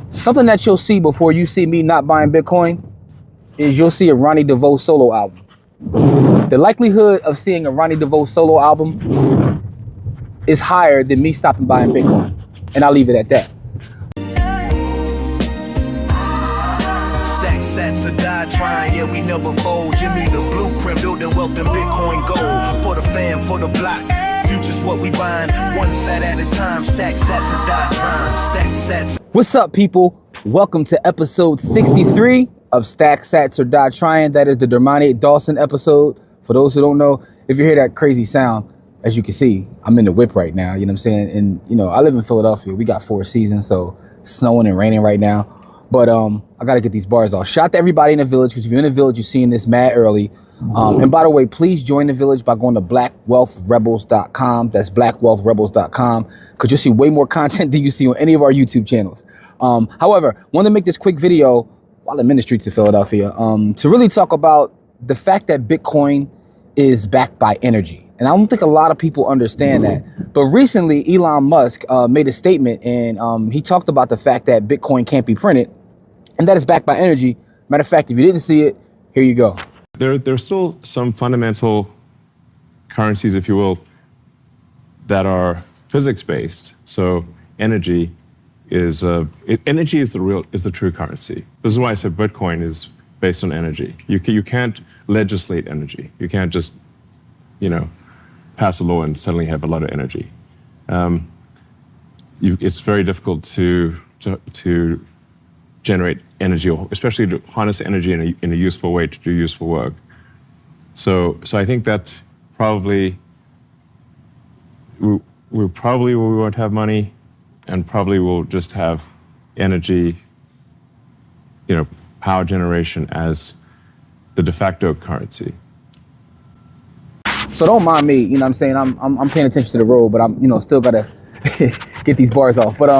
Something that you'll see before you see me not buying Bitcoin is you'll see a Ronnie DeVoe solo album. The likelihood of seeing a Ronnie DeVoe solo album is higher than me stopping buying Bitcoin. And I'll leave it at that. Stack sats or die trying, yeah, we never fold. Give me the blueprint, building wealth and Bitcoin gold. For the fam, for the block. Future's what we buying, one sat at a time. Stack sats or die trying, stack sats. What's up, people? Welcome to episode 63 of Stack Sats or Die Trying. That is the Dermani Dawson episode. For those who don't know, if you hear that crazy sound, as you can see, I'm in the whip right now, you know what I'm saying? And, you know, I live in Philadelphia. We got 4 seasons, so it's snowing and raining right now. But I got to get these bars off. Shout out to everybody in the village, because if you're in the village, you're seeing this mad early. And by the way, please join the village by going to blackwealthrebels.com. That's blackwealthrebels.com, because you'll see way more content than you see on any of our YouTube channels. However, wanted to make this quick video while I'm in the streets of Philadelphia to really talk about the fact that Bitcoin is backed by energy. And I don't think a lot of people understand that. But recently, Elon Musk made a statement, and he talked about the fact that Bitcoin can't be printed, and that is backed by energy. Matter of fact, if you didn't see it, here you go. There's still some fundamental currencies, if you will, that are physics-based. So energy is the true currency. This is why I said Bitcoin is based on energy. You can't legislate energy. You can't just, you know, pass a law and suddenly have a lot of energy. It's very difficult to generate energy, or especially to harness energy in a useful way to do useful work. So I think that probably we won't have money, and probably we'll just have energy, you know, power generation as the de facto currency. So don't mind me, you know what I'm saying? I'm paying attention to the road, but I'm, you know, still gotta get these bars off. But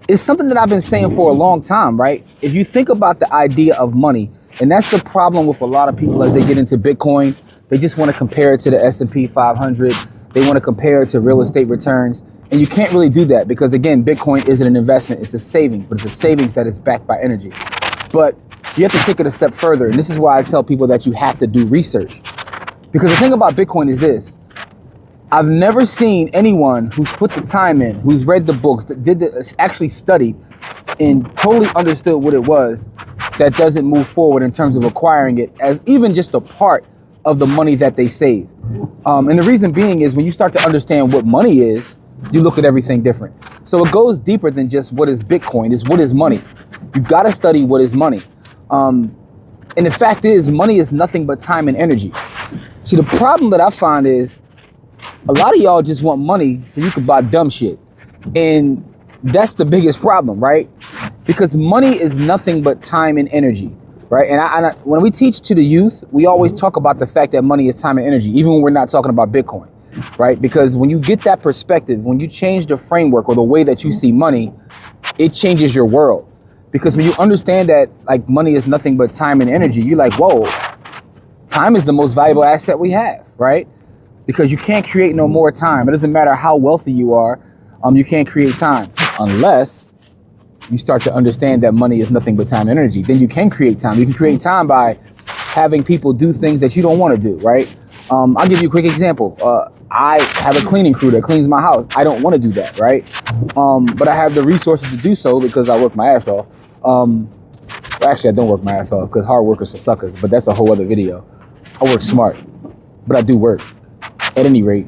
it's something that I've been saying for a long time, right? If you think about the idea of money, and that's the problem with a lot of people as they get into Bitcoin, they just want to compare it to the S&P 500. They want to compare it to real estate returns. And you can't really do that because, again, Bitcoin isn't an investment. It's a savings, but it's a savings that is backed by energy. But you have to take it a step further. And this is why I tell people that you have to do research. Because the thing about Bitcoin is this. I've never seen anyone who's put the time in, who's read the books, that actually studied and totally understood what it was, that doesn't move forward in terms of acquiring it as even just a part of the money that they saved. And the reason being is when you start to understand what money is, you look at everything different. So it goes deeper than just what is Bitcoin, it's what is money. You got to study what is money. And the fact is, money is nothing but time and energy. See, the problem that I find is a lot of y'all just want money so you can buy dumb shit. And that's the biggest problem, right? Because money is nothing but time and energy, right? And when we teach to the youth, we always talk about the fact that money is time and energy, even when we're not talking about Bitcoin, right? Because when you get that perspective, when you change the framework or the way that you see money, it changes your world. Because when you understand that like money is nothing but time and energy, you're like, whoa, time is the most valuable asset we have, right? Because you can't create no more time. It doesn't matter how wealthy you are, you can't create time unless you start to understand that money is nothing but time and energy. Then you can create time. You can create time by having people do things that you don't want to do, right? I'll give you a quick example. I have a cleaning crew that cleans my house. I don't want to do that, right? But I have the resources to do so because I work my ass off. Actually, I don't work my ass off because hard workers for suckers, but that's a whole other video. I work smart, but I do work at any rate.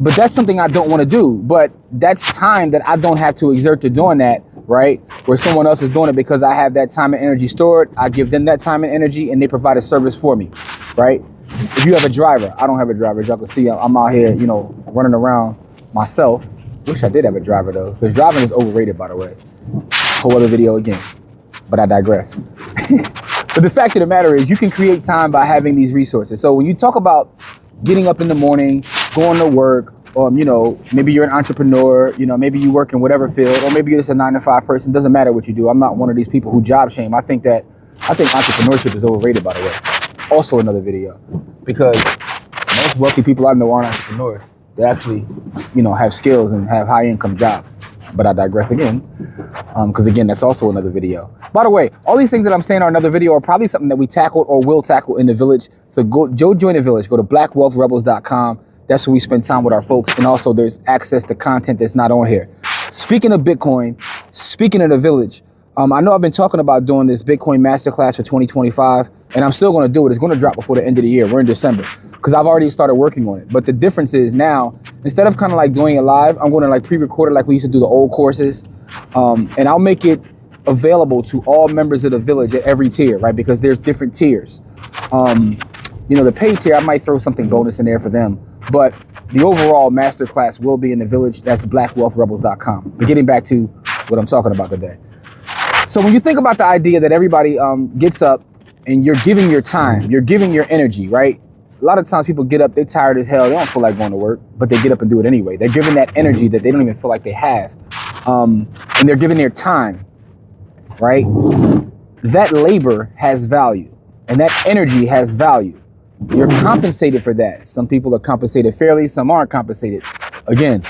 But that's something I don't want to do. But that's time that I don't have to exert to doing that, right? Where someone else is doing it because I have that time and energy stored. I give them that time and energy and they provide a service for me, right? If you have a driver, I don't have a driver. As y'all can see, I'm out here, you know, running around myself. Wish I did have a driver though, because driving is overrated, by the way. Whole other video again, but I digress. But the fact of the matter is you can create time by having these resources. So when you talk about getting up in the morning, going to work, you know, maybe you're an entrepreneur, you know, maybe you work in whatever field, or maybe you're just a 9-to-5 person. Doesn't matter what you do. I'm not one of these people who job shame. I think entrepreneurship is overrated, by the way. Also another video, because most wealthy people I know aren't entrepreneurs. They actually, you know, have skills and have high income jobs. But I digress again, because again, that's also another video. By the way, all these things that I'm saying are another video are probably something that we tackled or will tackle in the village. So go join the village. Go to blackwealthrebels.com. That's where we spend time with our folks. And also there's access to content that's not on here. Speaking of Bitcoin, speaking of the village, I know I've been talking about doing this Bitcoin masterclass for 2025, and I'm still going to do it. It's going to drop before the end of the year. We're in December because I've already started working on it. But the difference is now, instead of kind of like doing it live, I'm going to like pre-record it like we used to do the old courses. And I'll make it available to all members of the village at every tier, right? Because there's different tiers. You know, the paid tier, I might throw something bonus in there for them. But the overall masterclass will be in the village. That's blackwealthrebels.com. But getting back to what I'm talking about today. So when you think about the idea that everybody gets up and you're giving your time, you're giving your energy, right? A lot of times people get up, they're tired as hell, they don't feel like going to work, but they get up and do it anyway. They're giving that energy that they don't even feel like they have. And they're giving their time, right? That labor has value and that energy has value. You're compensated for that. Some people are compensated fairly, some aren't compensated. Again,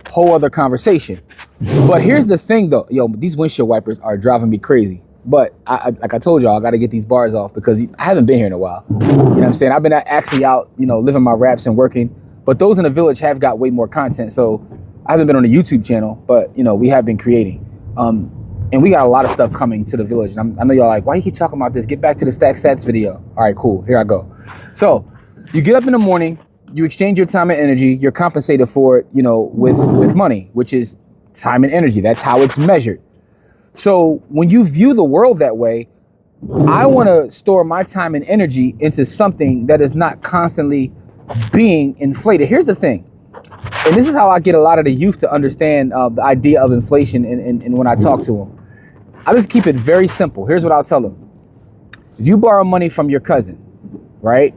whole other conversation. But here's the thing though, yo, these windshield wipers are driving me crazy. But like I told y'all, I got to get these bars off because I haven't been here in a while. You know what I'm saying? I've been actually out, you know, living my raps and working. But those in the village have got way more content. So I haven't been on the YouTube channel, but, you know, we have been creating. And we got a lot of stuff coming to the village. And I know y'all like, why you keep talking about this? Get back to the Stack Sats video. All right, cool. Here I go. So you get up in the morning, you exchange your time and energy. You're compensated for it, you know, with money, which is time and energy. That's how it's measured. So when you view the world that way, I want to store my time and energy into something that is not constantly being inflated. Here's the thing. And this is how I get a lot of the youth to understand the idea of inflation and when I talk to them. I just keep it very simple. Here's what I'll tell them. If you borrow money from your cousin, right,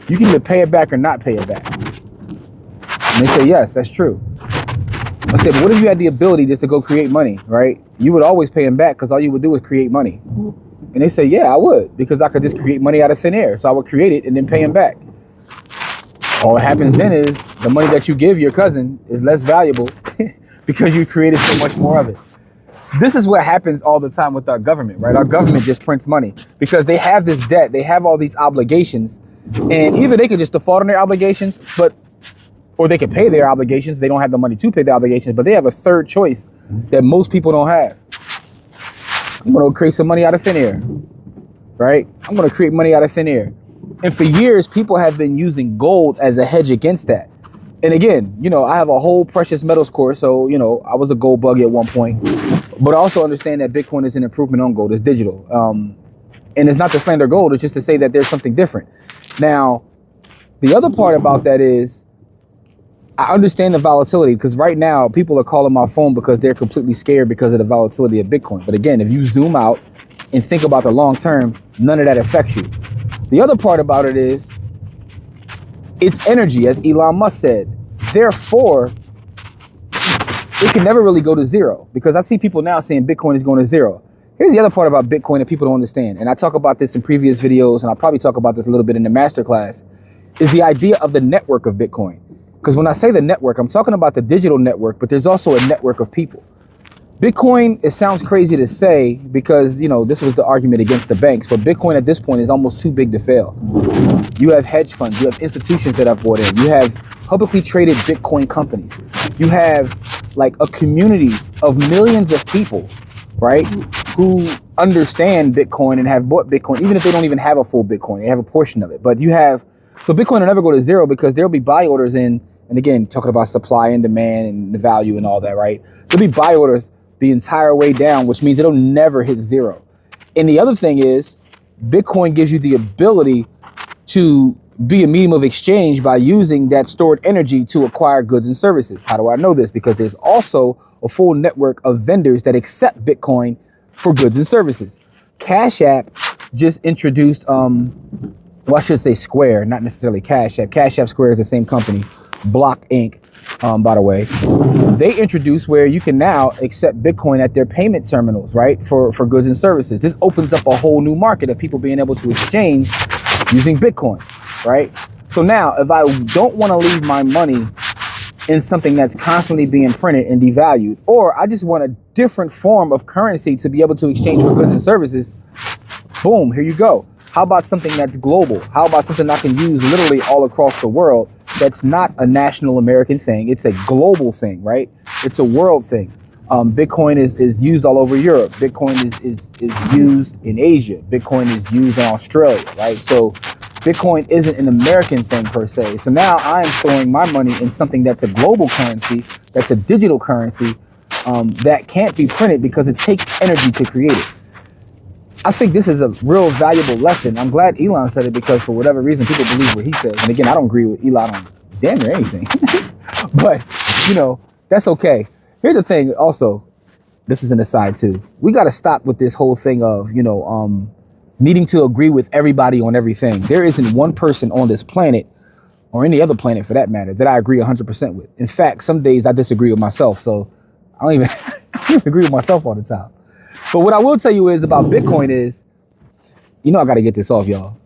you can either pay it back or not pay it back. And they say, yes, that's true. I said, but what if you had the ability just to go create money, right? You would always pay him back because all you would do is create money. And they say, yeah, I would, because I could just create money out of thin air. So I would create it and then pay him back. All that happens then is the money that you give your cousin is less valuable because you created so much more of it. This is what happens all the time with our government, right? Our government just prints money because they have this debt. They have all these obligations, and either they could just default on their obligations, or they could pay their obligations. They don't have the money to pay the obligations, but they have a third choice that most people don't have. I'm going to create some money out of thin air, right? I'm going to create money out of thin air. And for years, people have been using gold as a hedge against that. And again, you know, I have a whole precious metals course. So, you know, I was a gold buggy at one point, but I also understand that Bitcoin is an improvement on gold. It's digital. And it's not to slander gold. It's just to say that there's something different. Now, the other part about that is I understand the volatility because right now people are calling my phone because they're completely scared because of the volatility of Bitcoin. But again, if you zoom out and think about the long term, none of that affects you. The other part about it is it's energy, as Elon Musk said. Therefore, it can never really go to zero because I see people now saying Bitcoin is going to zero. Here's the other part about Bitcoin that people don't understand. And I talk about this in previous videos, and I'll probably talk about this a little bit in the masterclass, is the idea of the network of Bitcoin. Because when I say the network, I'm talking about the digital network, but there's also a network of people. Bitcoin, it sounds crazy to say because, you know, this was the argument against the banks, but Bitcoin at this point is almost too big to fail. You have hedge funds, you have institutions that have bought in, you have publicly traded Bitcoin companies. You have like a community of millions of people, right, who understand Bitcoin and have bought Bitcoin, even if they don't even have a full Bitcoin, they have a portion of it. But you have, so Bitcoin will never go to zero because there'll be buy orders in, and again, talking about supply and demand and the value and all that, right? There'll be buy orders the entire way down, which means it'll never hit zero. And the other thing is, Bitcoin gives you the ability to be a medium of exchange by using that stored energy to acquire goods and services. How do I know this? Because there's also a full network of vendors that accept Bitcoin for goods and services. Cash App just introduced, well, I should say Square, not necessarily Cash App. Cash App, Square is the same company. Block Inc., by the way, they introduced where you can now accept Bitcoin at their payment terminals, right, for goods and services. This opens up a whole new market of people being able to exchange using Bitcoin, right? So now, if I don't want to leave my money in something that's constantly being printed and devalued. Or I just want a different form of currency to be able to exchange for goods and services. Boom, here you go. How about something that's global? How about something I can use literally all across the world that's not a national American thing? It's a global thing, right? It's a world thing. Bitcoin is used all over Europe. Bitcoin is used in Asia. Bitcoin is used in Australia, right? So Bitcoin isn't an American thing per se. So now I am storing my money in something that's a global currency, that's a digital currency, that can't be printed because it takes energy to create it. I think this is a real valuable lesson. I'm glad Elon said it because for whatever reason, people believe what he says. And again, I don't agree with Elon on damn near anything. But, you know, that's okay. Here's the thing also, this is an aside too. We got to stop with this whole thing of, you know, needing to agree with everybody on everything. There isn't one person on this planet or any other planet for that matter that I agree 100% with. In fact, some days I disagree with myself. So I don't even, I don't even agree with myself all the time. But what I will tell you is about Bitcoin is, you know, I got to get this off, y'all.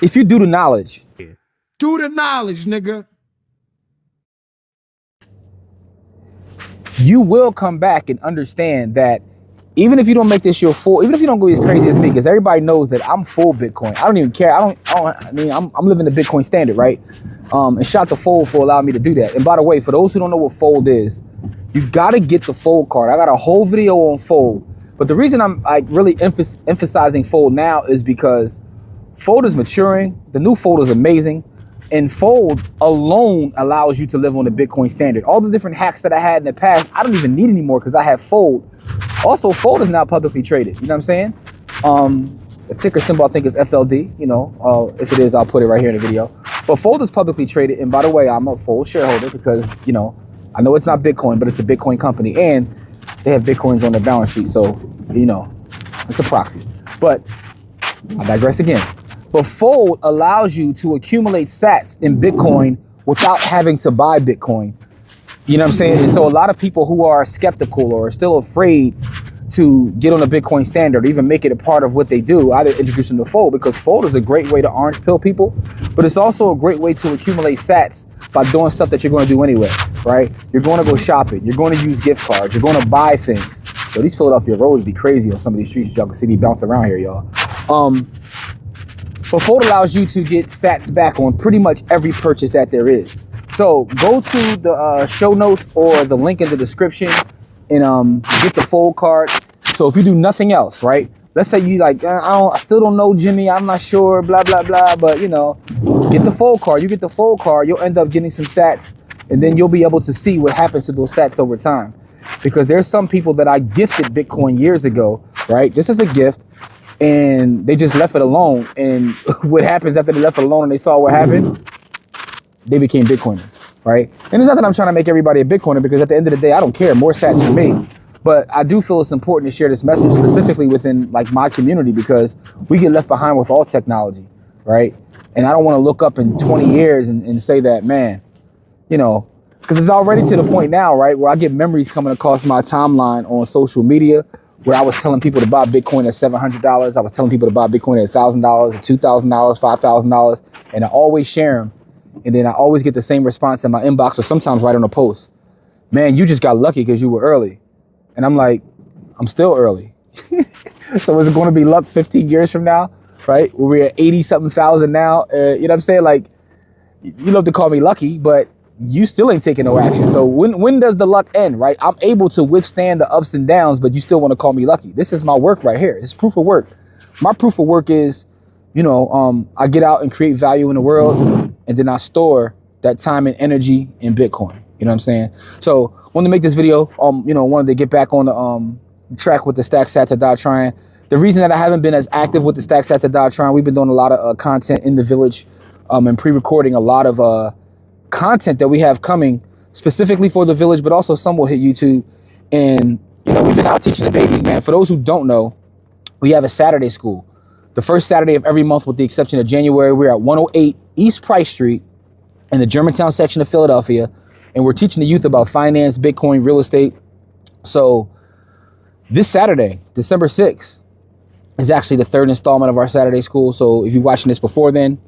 If you do the knowledge. Do the knowledge, nigga. You will come back and understand that even if you don't make this your full, even if you don't go as crazy as me, because everybody knows that I'm full Bitcoin. I don't even care. I mean, I'm living the Bitcoin standard, right? And shout to Fold for allowing me to do that. And by the way, for those who don't know what Fold is, you got to get the Fold card. I got a whole video on Fold. But the reason I'm like really emphasizing Fold now is because Fold is maturing. The new Fold is amazing. And Fold alone allows you to live on the Bitcoin standard. All the different hacks that I had in the past, I don't even need anymore because I have Fold. Also, Fold is now publicly traded. You know what I'm saying? The ticker symbol I think is FLD. You know, if it is, I'll put it right here in the video. But Fold is publicly traded. And by the way, I'm a Fold shareholder because, you know, I know it's not Bitcoin, but it's a Bitcoin company. And they have Bitcoins on their balance sheet. So, you know, it's a proxy. But I digress again. But Fold allows you to accumulate sats in Bitcoin without having to buy Bitcoin. You know what I'm saying? And so a lot of people who are skeptical or are still afraid to get on the Bitcoin standard, or even make it a part of what they do, I introduce them to Fold because Fold is a great way to orange pill people, but it's also a great way to accumulate sats by doing stuff that you're going to do anyway, right? You're going to go shopping. You're going to use gift cards. You're going to buy things. Yo, these Philadelphia roads be crazy on some of these streets. Y'all can see me bouncing around here, y'all. But Fold allows you to get sats back on pretty much every purchase that there is. So go to the show notes or the link in the description and get the Fold card. So if you do nothing else, right? Let's say you like, I still don't know Jimmy. I'm not sure, blah, blah, blah. But, you know, get the Fold card. You get the Fold card, you'll end up getting some sats. And then you'll be able to see what happens to those sats over time. Because there's some people that I gifted Bitcoin years ago, right? Just as a gift. And they just left it alone. And what happens after they left it alone and they saw what happened? They became Bitcoiners, right? And it's not that I'm trying to make everybody a Bitcoiner, because at the end of the day, I don't care. More sats for me. But I do feel it's important to share this message specifically within like my community, because we get left behind with all technology, right? And I don't want to look up in 20 years and say that, man, you know, because it's already to the point now, right, where I get memories coming across my timeline on social media where I was telling people to buy Bitcoin at $700. I was telling people to buy Bitcoin at $1,000, at $2,000, $5,000, and I always share them. And then I always get the same response in my inbox, or sometimes right on a post. Man, you just got lucky because you were early. And I'm like, I'm still early. So is it going to be luck 15 years from now, right? We're at 80-something thousand now. You know what I'm saying? Like, you love to call me lucky, but you still ain't taking no action. So when does the luck end, right? I'm able to withstand the ups and downs, but you still want to call me lucky. This is my work right here. It's proof of work. My proof of work is, you know, I get out and create value in the world, and then I store that time and energy in Bitcoin. You know what I'm saying? So wanted to make this video, you know, wanted to get back on the track with the Stack Sats at Die Trying. The reason that I haven't been as active with the Stack Sats at Die Trying, we've been doing a lot of content in the village, and pre-recording a lot of content that we have coming specifically for the village, but also some will hit YouTube. And, you know, we've been out teaching the babies, man. For those who don't know, we have a Saturday school. The first Saturday of every month, with the exception of January, we're at 108 East Price Street in the Germantown section of Philadelphia. And we're teaching the youth about finance, Bitcoin, real estate. So this Saturday, December 6th, is actually the third installment of our Saturday school. So if you're watching this before then,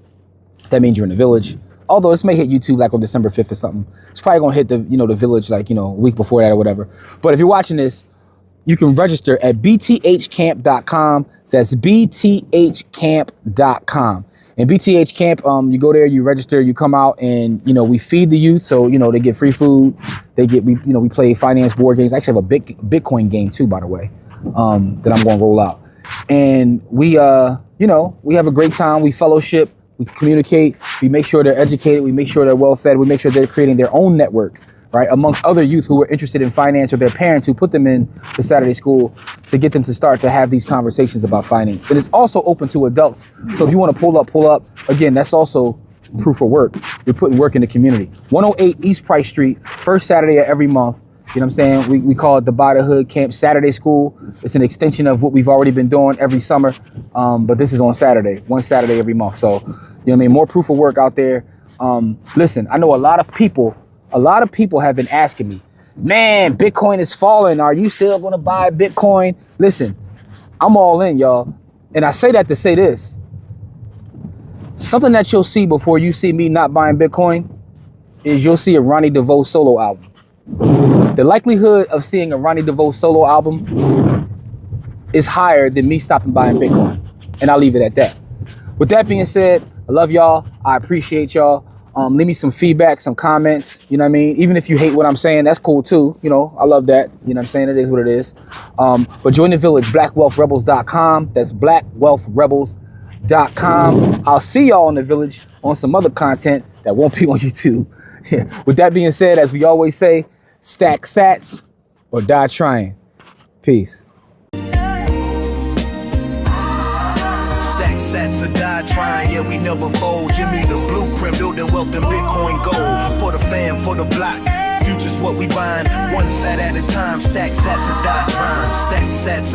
that means you're in the village. Although this may hit YouTube like on December 5th or something. It's probably gonna hit the the village like a week before that or whatever. But if you're watching this, you can register at bthcamp.com. That's bthcamp.com. And BTH Camp, you go there, you register, you come out, and we feed the youth, so they get free food. We play finance board games. I actually have a Bitcoin game too, by the way, that I'm going to roll out. And we we have a great time. We fellowship, we communicate, we make sure they're educated, we make sure they're well fed, we make sure they're creating their own network, right, amongst other youth who are interested in finance, or their parents who put them in the Saturday school to get them to start to have these conversations about finance. And it's also open to adults. So if you want to pull up. Again, that's also proof of work. You're putting work in the community. 108 East Price Street, first Saturday of every month. You know what I'm saying? We call it the By the Hood Camp Saturday School. It's an extension of what we've already been doing every summer. But this is on Saturday, one Saturday every month. So, more proof of work out there. Listen, I know a lot of people have been asking me, man, Bitcoin is falling. Are you still going to buy Bitcoin? Listen, I'm all in, y'all. And I say that to say this. Something that you'll see before you see me not buying Bitcoin is you'll see a Ronnie DeVoe solo album. The likelihood of seeing a Ronnie DeVoe solo album is higher than me stopping buying Bitcoin. And I'll leave it at that. With that being said, I love y'all. I appreciate y'all. Leave me some feedback, some comments, you know what I mean? Even if you hate what I'm saying, that's cool too. I love that. You know what I'm saying? It is what it is. But join the village, blackwealthrebels.com. That's blackwealthrebels.com. I'll see y'all in the village on some other content that won't be on YouTube. With that being said, as we always say, stack sats or die trying. Peace. Sats or die trying, yeah, we never fold. Jimmy the blueprint, building wealth and Bitcoin gold. For the fam, for the block, future's what we buying. One sat at a time, stack sats or die trying. Stack sats